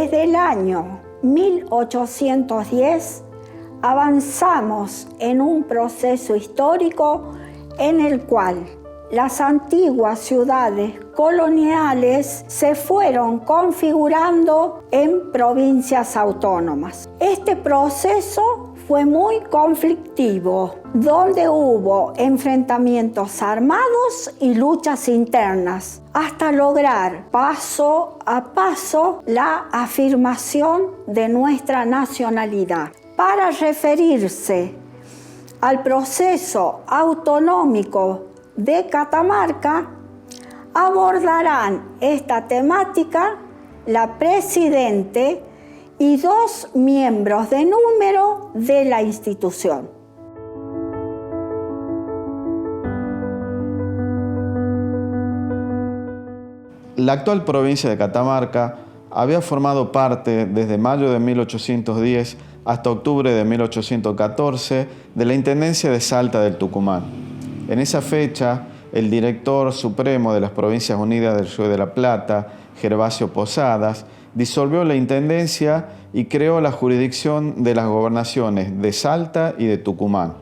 Desde el año 1810 avanzamos en un proceso histórico en el cual las antiguas ciudades coloniales se fueron configurando en provincias autónomas. Este proceso fue muy conflictivo, donde hubo enfrentamientos armados y luchas internas, hasta lograr paso a paso la afirmación de nuestra nacionalidad. Para referirse al proceso autonómico de Catamarca, abordarán esta temática la presidente y 2 miembros de número de la institución. La actual provincia de Catamarca había formado parte desde mayo de 1810 hasta octubre de 1814 de la Intendencia de Salta del Tucumán. En esa fecha, el director supremo de las Provincias Unidas del Río de la Plata, Gervasio Posadas, disolvió la intendencia y creó la jurisdicción de las gobernaciones de Salta y de Tucumán.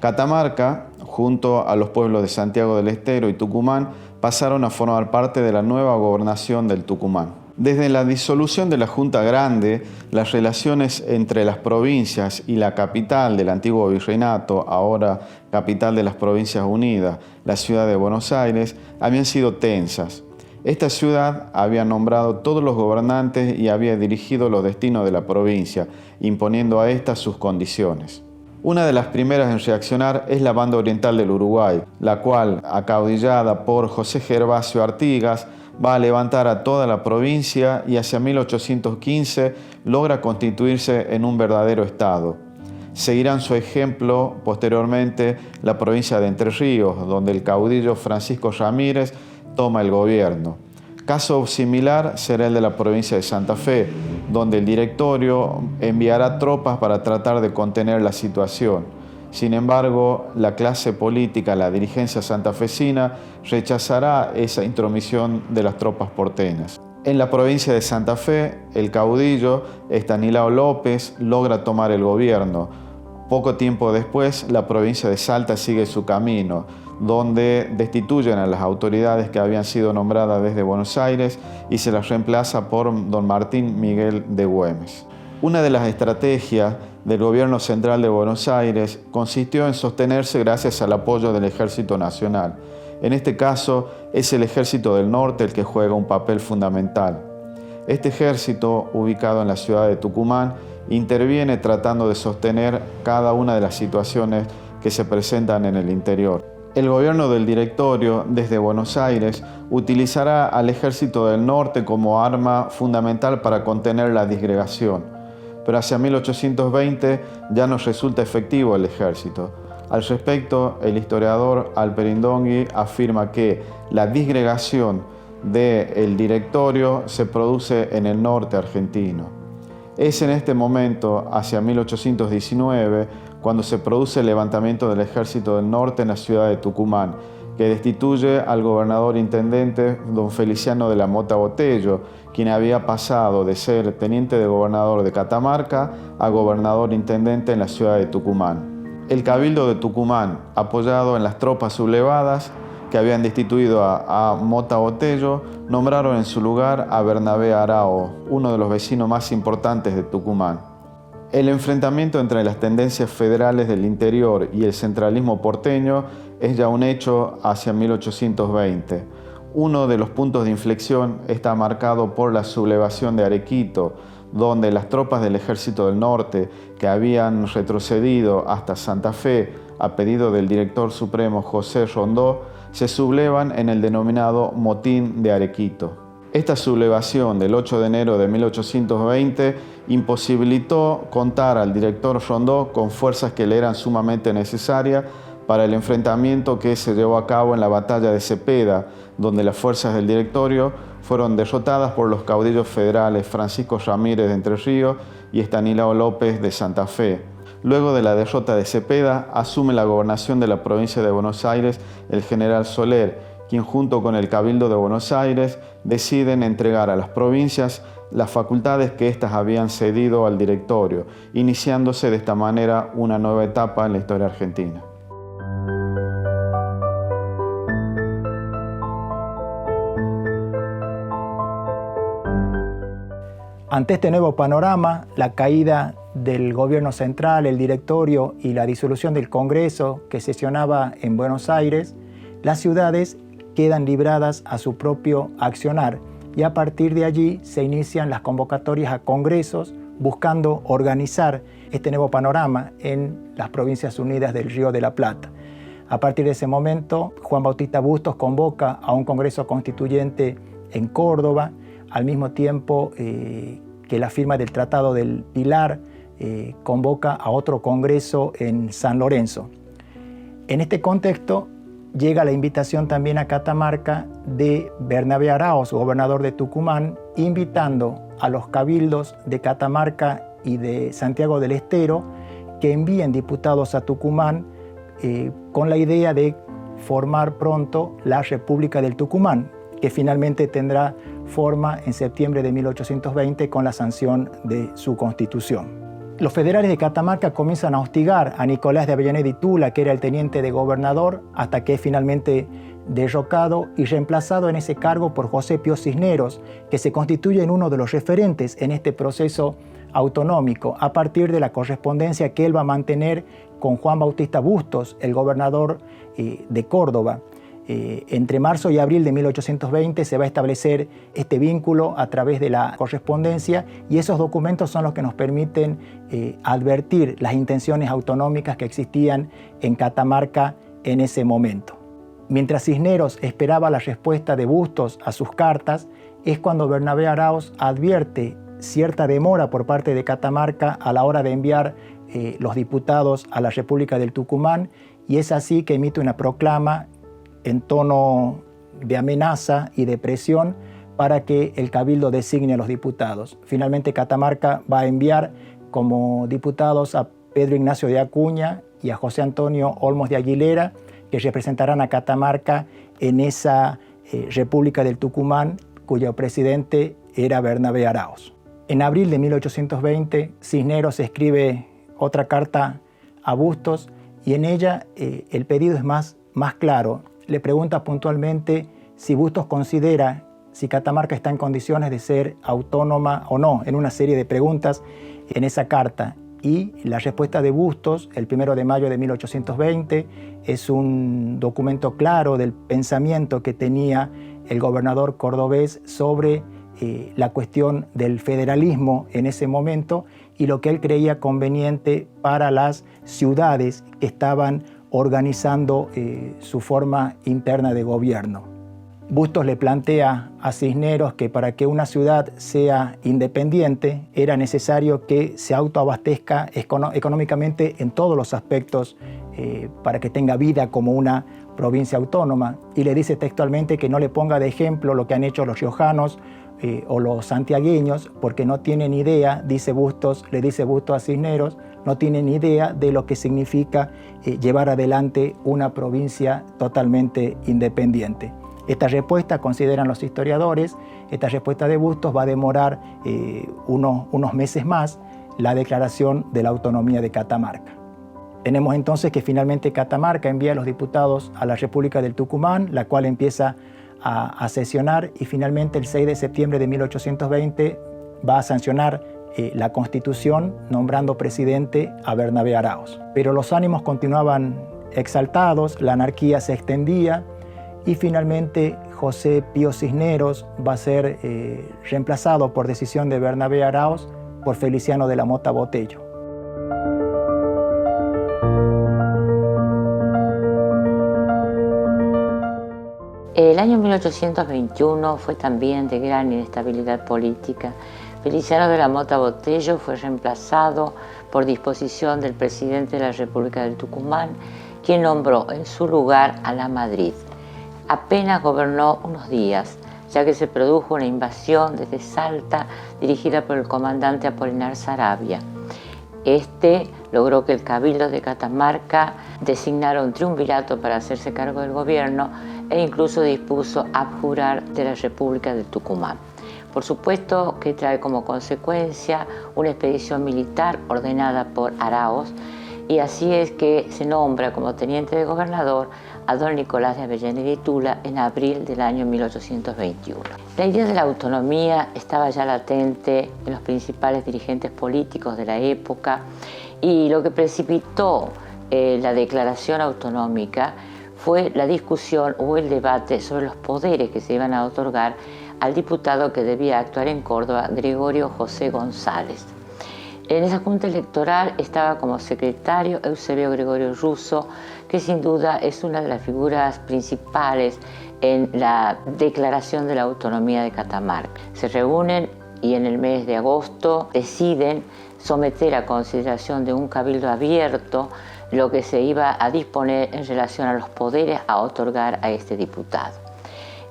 Catamarca, junto a los pueblos de Santiago del Estero y Tucumán, pasaron a formar parte de la nueva gobernación del Tucumán. Desde la disolución de la Junta Grande, las relaciones entre las provincias y la capital del antiguo virreinato, ahora capital de las Provincias Unidas, la ciudad de Buenos Aires, habían sido tensas. Esta ciudad había nombrado todos los gobernantes y había dirigido los destinos de la provincia, imponiendo a esta sus condiciones. Una de las primeras en reaccionar es la Banda Oriental del Uruguay, la cual, acaudillada por José Gervasio Artigas, va a levantar a toda la provincia y hacia 1815 logra constituirse en un verdadero estado. Seguirán su ejemplo posteriormente la provincia de Entre Ríos, donde el caudillo Francisco Ramírez toma el gobierno. Caso similar será el de la provincia de Santa Fe, donde el directorio enviará tropas para tratar de contener la situación. Sin embargo, la clase política, la dirigencia santafesina, rechazará esa intromisión de las tropas porteñas. En la provincia de Santa Fe, el caudillo Estanislao López logra tomar el gobierno. Poco tiempo después, la provincia de Salta sigue su camino, donde destituyen a las autoridades que habían sido nombradas desde Buenos Aires y se las reemplaza por don Martín Miguel de Güemes. Una de las estrategias del gobierno central de Buenos Aires consistió en sostenerse gracias al apoyo del Ejército Nacional. En este caso, es el Ejército del Norte el que juega un papel fundamental. Este ejército, ubicado en la ciudad de Tucumán, interviene tratando de sostener cada una de las situaciones que se presentan en el interior. El gobierno del directorio, desde Buenos Aires, utilizará al Ejército del Norte como arma fundamental para contener la disgregación. Pero hacia 1820 ya no resulta efectivo el ejército. Al respecto, el historiador Alperindongui afirma que la disgregación del directorio se produce en el norte argentino. Es en este momento, hacia 1819, cuando se produce el levantamiento del Ejército del Norte en la ciudad de Tucumán, que destituye al gobernador intendente don Feliciano de la Mota Botello, quien había pasado de ser teniente de gobernador de Catamarca a gobernador intendente en la ciudad de Tucumán. El Cabildo de Tucumán, apoyado en las tropas sublevadas que habían destituido a Mota Botello, nombraron en su lugar a Bernabé Arao, uno de los vecinos más importantes de Tucumán. El enfrentamiento entre las tendencias federales del interior y el centralismo porteño es ya un hecho hacia 1820. Uno de los puntos de inflexión está marcado por la sublevación de Arequito, donde las tropas del Ejército del Norte, que habían retrocedido hasta Santa Fe a pedido del director supremo José Rondó, se sublevan en el denominado Motín de Arequito. Esta sublevación del 8 de enero de 1820 imposibilitó contar al director Rondó con fuerzas que le eran sumamente necesarias para el enfrentamiento que se llevó a cabo en la batalla de Cepeda, donde las fuerzas del directorio fueron derrotadas por los caudillos federales Francisco Ramírez de Entre Ríos y Estanislao López de Santa Fe. Luego de la derrota de Cepeda, asume la gobernación de la provincia de Buenos Aires el general Soler, quien junto con el Cabildo de Buenos Aires deciden entregar a las provincias las facultades que éstas habían cedido al directorio, iniciándose de esta manera una nueva etapa en la historia argentina. Ante este nuevo panorama, la caída del gobierno central, el directorio y la disolución del Congreso que sesionaba en Buenos Aires, las ciudades quedan libradas a su propio accionar y a partir de allí se inician las convocatorias a congresos buscando organizar este nuevo panorama en las Provincias Unidas del Río de la Plata. A partir de ese momento, Juan Bautista Bustos convoca a un congreso constituyente en Córdoba, al mismo tiempo que la firma del Tratado del Pilar convoca a otro congreso en San Lorenzo. En este contexto llega la invitación también a Catamarca de Bernabé Araoz, gobernador de Tucumán, invitando a los cabildos de Catamarca y de Santiago del Estero que envíen diputados a Tucumán con la idea de formar pronto la República del Tucumán, que finalmente tendrá forma en septiembre de 1820 con la sanción de su constitución. Los federales de Catamarca comienzan a hostigar a Nicolás de Avellaneda y Tula, que era el teniente de gobernador, hasta que es finalmente derrocado y reemplazado en ese cargo por José Pío Cisneros, que se constituye en uno de los referentes en este proceso autonómico, a partir de la correspondencia que él va a mantener con Juan Bautista Bustos, el gobernador de Córdoba. Entre marzo y abril de 1820 se va a establecer este vínculo a través de la correspondencia y esos documentos son los que nos permiten advertir las intenciones autonómicas que existían en Catamarca en ese momento. Mientras Cisneros esperaba la respuesta de Bustos a sus cartas, es cuando Bernabé Araoz advierte cierta demora por parte de Catamarca a la hora de enviar los diputados a la República del Tucumán y es así que emite una proclama en tono de amenaza y de presión para que el Cabildo designe a los diputados. Finalmente Catamarca va a enviar como diputados a Pedro Ignacio de Acuña y a José Antonio Olmos de Aguilera, que representarán a Catamarca en esa República del Tucumán, cuyo presidente era Bernabé Araoz. En abril de 1820, Cisneros escribe otra carta a Bustos y en ella el pedido es más claro. Le pregunta puntualmente si Bustos considera si Catamarca está en condiciones de ser autónoma o no, en una serie de preguntas en esa carta. Y la respuesta de Bustos, el 1 de mayo de 1820, es un documento claro del pensamiento que tenía el gobernador cordobés sobre la cuestión del federalismo en ese momento y lo que él creía conveniente para las ciudades que estaban organizando su forma interna de gobierno. Bustos le plantea a Cisneros que para que una ciudad sea independiente era necesario que se autoabastezca económicamente en todos los aspectos para que tenga vida como una provincia autónoma. Y le dice textualmente que no le ponga de ejemplo lo que han hecho los riojanos o los santiagueños, porque no tienen idea, le dice Bustos a Cisneros, no tienen idea de lo que significa llevar adelante una provincia totalmente independiente. Esta respuesta, consideran los historiadores, esta respuesta de Bustos va a demorar unos meses más la declaración de la autonomía de Catamarca. Tenemos entonces que finalmente Catamarca envía a los diputados a la República del Tucumán, la cual empieza a sesionar y finalmente el 6 de septiembre de 1820 va a sancionar la Constitución nombrando presidente a Bernabé Araoz. Pero los ánimos continuaban exaltados, la anarquía se extendía y finalmente José Pío Cisneros va a ser reemplazado por decisión de Bernabé Araoz por Feliciano de la Mota Botello. El año 1821 fue también de gran inestabilidad política. Feliciano de la Mota Botello fue reemplazado por disposición del presidente de la República del Tucumán, quien nombró en su lugar a Lamadrid. Apenas gobernó unos días, ya que se produjo una invasión desde Salta dirigida por el comandante Apolinar Saravia. Este logró que el Cabildo de Catamarca designara un triunvirato para hacerse cargo del gobierno e incluso dispuso abjurar de la República del Tucumán. Por supuesto que trae como consecuencia una expedición militar ordenada por Araoz, y así es que se nombra como teniente de gobernador a don Nicolás de Avellaneda y Tula en abril del año 1821. La idea de la autonomía estaba ya latente en los principales dirigentes políticos de la época, y lo que precipitó la declaración autonómica fue la discusión o el debate sobre los poderes que se iban a otorgar al diputado que debía actuar en Córdoba, Gregorio José González. En esa junta electoral estaba como secretario Eusebio Gregorio Russo, que sin duda es una de las figuras principales en la declaración de la autonomía de Catamarca. Se reúnen y en el mes de agosto deciden someter a consideración de un cabildo abierto lo que se iba a disponer en relación a los poderes a otorgar a este diputado.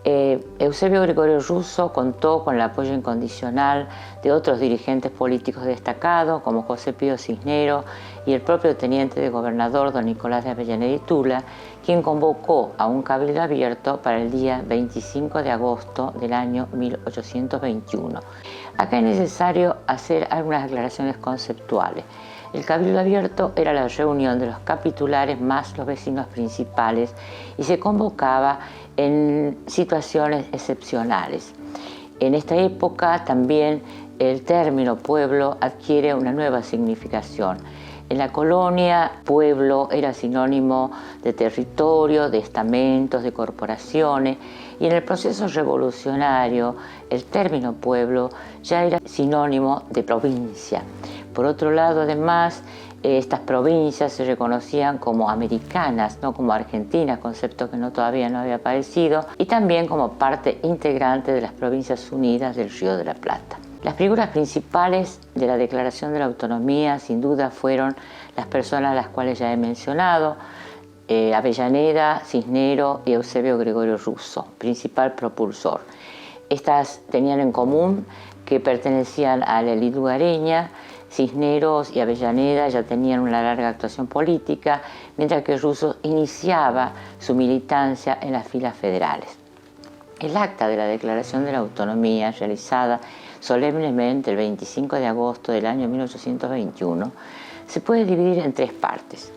Eusebio Gregorio Russo contó con el apoyo incondicional de otros dirigentes políticos destacados como José Pío Cisneros y el propio teniente de gobernador don Nicolás de Avellaneda y Tula, quien convocó a un cabildo abierto para el día 25 de agosto del año 1821. Acá es necesario hacer algunas aclaraciones conceptuales. El cabildo abierto era la reunión de los capitulares más los vecinos principales y se convocaba en situaciones excepcionales. En esta época también el término pueblo adquiere una nueva significación. En la colonia, pueblo era sinónimo de territorio, de estamentos, de corporaciones, y en el proceso revolucionario el término pueblo ya era sinónimo de provincia. Por otro lado, además, estas provincias se reconocían como americanas, no como argentinas, concepto que todavía no había aparecido, y también como parte integrante de las Provincias Unidas del Río de la Plata. Las figuras principales de la Declaración de la Autonomía, sin duda, fueron las personas a las cuales ya he mencionado: Avellaneda, Cisneros y Eusebio Gregorio Russo, principal propulsor. Estas tenían en común que pertenecían a la élite lugareña. Cisneros y Avellaneda ya tenían una larga actuación política, mientras que Russo iniciaba su militancia en las filas federales. El acta de la Declaración de la Autonomía, realizada solemnemente el 25 de agosto del año 1821, se puede dividir en tres partes.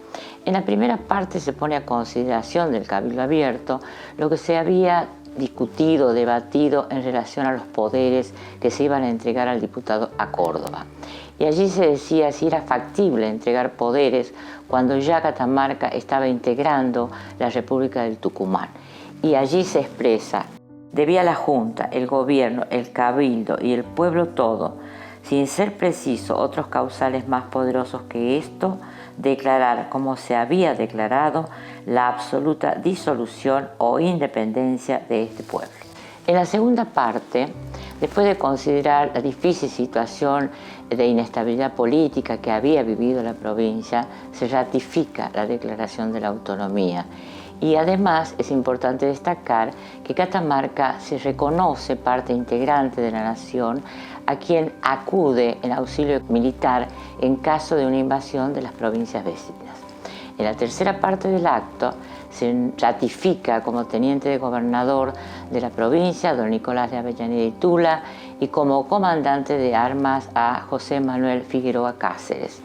En la primera parte se pone a consideración del Cabildo Abierto lo que se había discutido, debatido en relación a los poderes que se iban a entregar al diputado a Córdoba. Y allí se decía si era factible entregar poderes cuando ya Catamarca estaba integrando la República del Tucumán. Y allí se expresa: debía la Junta, el Gobierno, el Cabildo y el pueblo todo, sin ser preciso otros causales más poderosos que esto, declarar, como se había declarado, la absoluta disolución o independencia de este pueblo. En la segunda parte, después de considerar la difícil situación de inestabilidad política que había vivido la provincia, se ratifica la Declaración de la Autonomía. Y además es importante destacar que Catamarca se reconoce parte integrante de la nación, a quien acude en auxilio militar en caso de una invasión de las provincias vecinas. En la tercera parte del acto se ratifica como teniente de gobernador de la provincia don Nicolás de Avellaneda y Tula, y como comandante de armas a José Manuel Figueroa Cáceres.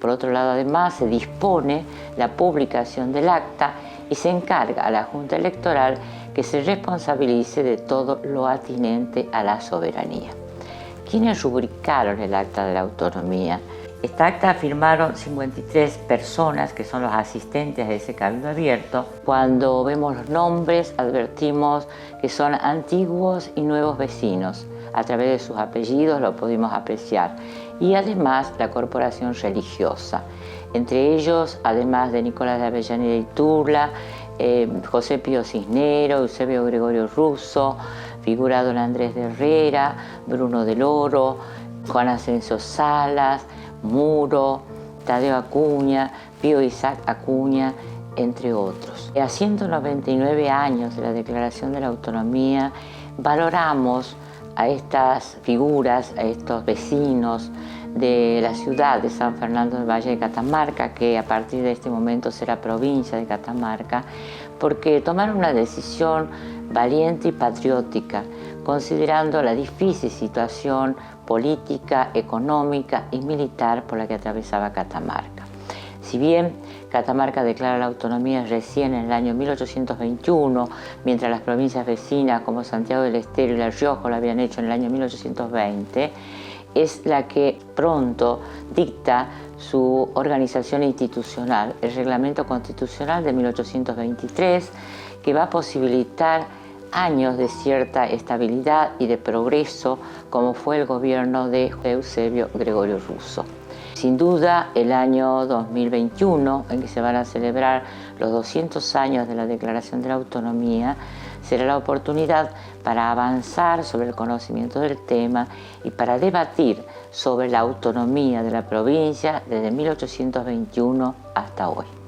Por otro lado, además, se dispone la publicación del acta y se encarga a la Junta Electoral que se responsabilice de todo lo atinente a la soberanía. ¿Quiénes rubricaron el acta de la autonomía? Esta acta firmaron 53 personas que son los asistentes a ese cabildo abierto. Cuando vemos los nombres advertimos que son antiguos y nuevos vecinos. A través de sus apellidos lo pudimos apreciar. Y además la corporación religiosa. Entre ellos, además de Nicolás de Avellaneda y Tula, José Pío Cisneros, Eusebio Gregorio Russo, figura don Andrés de Herrera, Bruno del Oro, Juan Ascenso Salas, Muro, Tadeo Acuña, Pío Isaac Acuña, entre otros. A 199 años de la Declaración de la Autonomía, valoramos a estas figuras, a estos vecinos de la ciudad de San Fernando del Valle de Catamarca, que a partir de este momento será provincia de Catamarca, porque tomaron una decisión valiente y patriótica, considerando la difícil situación política, económica y militar por la que atravesaba Catamarca. Si bien Catamarca declara la autonomía recién en el año 1821, mientras las provincias vecinas como Santiago del Estero y La Rioja lo habían hecho en el año 1820, es la que pronto dicta su organización institucional, el Reglamento Constitucional de 1823, que va a posibilitar años de cierta estabilidad y de progreso, como fue el gobierno de Eusebio Gregorio Russo. Sin duda, el año 2021, en que se van a celebrar los 200 años de la Declaración de la Autonomía, será la oportunidad para avanzar sobre el conocimiento del tema y para debatir sobre la autonomía de la provincia desde 1821 hasta hoy.